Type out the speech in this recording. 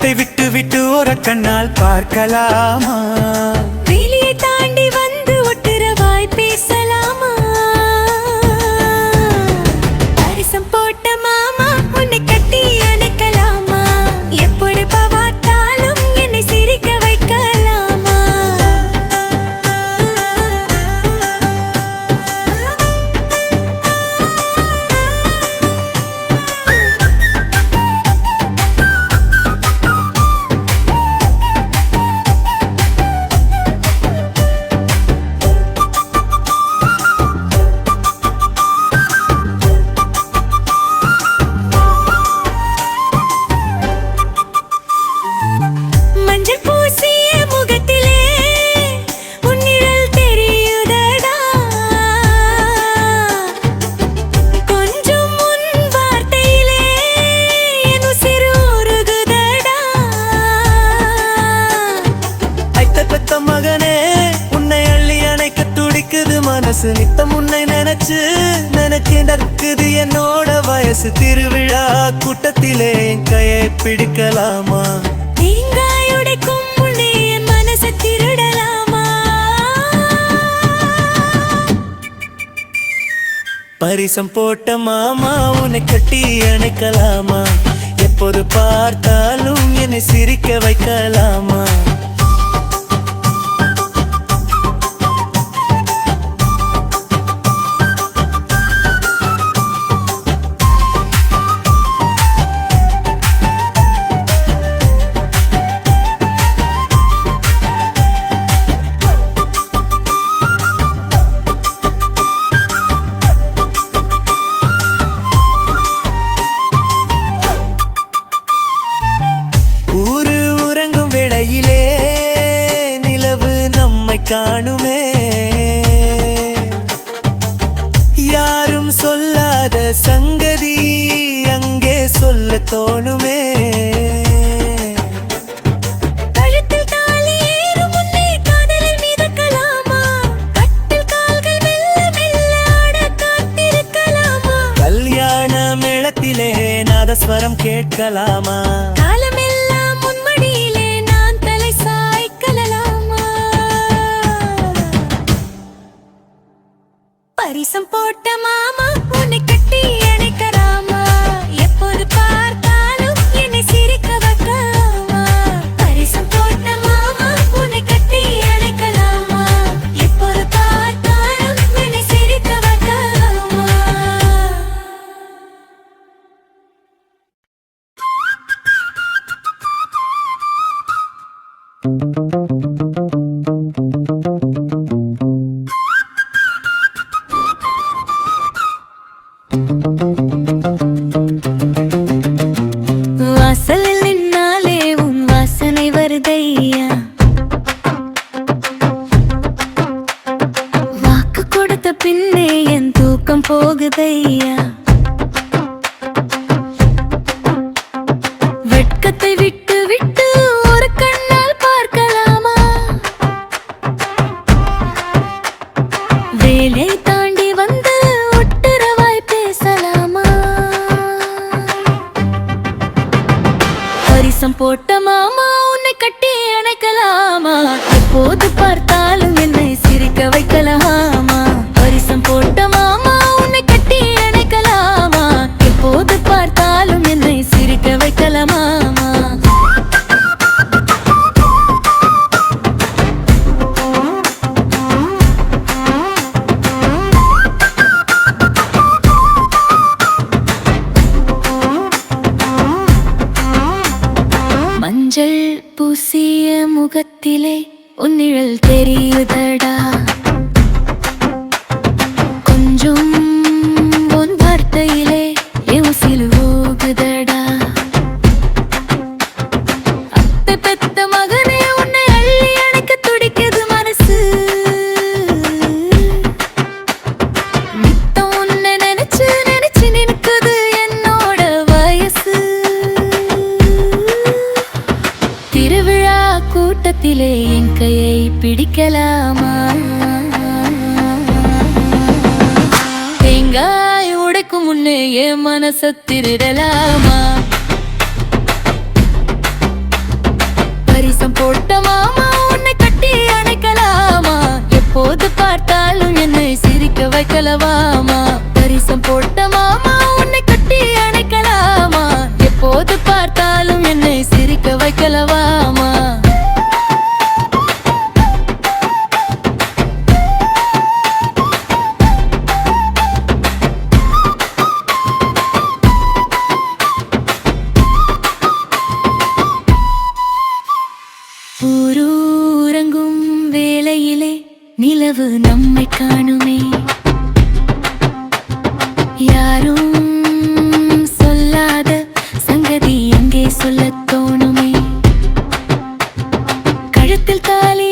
வெட்கத்தை விட்டு விட்டு ஒரு கண்ணால் பார்க்கலாமா? வேலியை தாண்டி வந்து ஒட்டுறவாய் பேசலாமா? பரிசம் போட்ட மாமா உன்னை கட்டி அணைக்கலாமா? எப்படி பார்த்தாலும் என்னை சிரிக்க வைக்கலாமா? மஞ்சள் பூசிய முகத்திலே உன் நிழல் தெரியுதடா. கொஞ்சம் உன் வார்த்தையிலே என் உசிர் உருகுதடா. ஐத்த பெத்த மகனே, உன்னை அள்ளி அணைக்க துடிக்குது மனசு. நித்தம் உன்னை நினைச்சு நடக்குது என்னோட வயசு. திருவிழா கூட்டத்திலே என் கையை பிடிக்கலாமா? தேங்காய் உடைக்கும் முன்னே என் மனசை திருடலாமா? பரிசம் போட்ட மாமா உன்னை கட்டி அணைக்கலாமா? எப்போது பார்த்தாலும் என்னை சிரிக்க வைக்கலாமா? ஊரு உறங்கும் வேளையிலே நிலவு நம்மை காணுமே. யாரும் சொல்லாத சங்கதி அங்கே சொல்ல தோணுமே. கழுத்தில் தாலி ஏறும் முன்னே காதலில் மிதக்கலாமா? கட்டில் கால்கள் மெல்ல மெல்ல ஆட காத்திருக்கலாமா? கல்யாண மேளத்திலே நாதஸ்வரம் கேட்கலாமா? காலமெல்லாம் முன்மடியிலே நான் தலை சாய்க்கலாமா? பரிசம் போட்ட மாமா உன்னை கட்டி அணைக்கலாமா? எப்போது பார்த்தாலும் என்னை சிரிக்க வைக்கலாமா? பரிசம் போட்ட மாமா உன்னை கட்டி அணைக்கலாமா? எப்போது பார்த்தாலும் என்னை சிரிக்க வைக்கலாமா? வாசலில் நின்னாலே உன் வாசனை வருதையா. வாக்கு கொடுத்த பின்னே என் தூக்கம் போகுதையா. வெட்கத்தை விட்டு விட்டு ஒரு கண்ணால் பார்க்கலாமா? வேலை தாண்டி வந்து ஒட்டுறவாய் பேசலாமா? பரிசம் போட்ட மாமா உன்னை கட்டி அணைக்கலாமா? எப்போது பார்த்தாலும் என்னை சிரிக்க வைக்கலாமா? பரிசம் போட்ட மாமா உன்னை கட்டி அணைக்கலாமா? எப்போது பார்த்தாலும் என்னை சிரிக்க வைக்கலாமா? மஞ்சள் பூசிய முகத்திலே உன் நிழல் தெரியுதடா. கொஞ்சம் உன் வார்த்தையிலே என் உசிர் ஊகுதடா. அப்ப பெத்த மகனே உன்னை அள்ளி அணைக்க துடிக்குது மனசு. நித்தம் உன்னை நினைச்சு நினைச்சு நினைக்குது என்னோட வயசு. திருவிழா கூட்டத்திலே என் கையை பிடிக்கலாமா? தேங்காய் உடைக்கும் முன்னே என் மனசை திருடலாமா? வைக்கலவாமா பரிசம் போட்ட மாமா உன்னை கட்டி அணைக்கலாமா எப்போது பார்த்தாலும் என்னை சிரிக்க வைக்கலவாமா ஊரூரங்கும் வேளையிலே நிலவு நம்மை காணுமே யாரும் சொல்லாத சங்கதி எங்கே சொல்லத் தோணுமே கழுத்தில் தாலி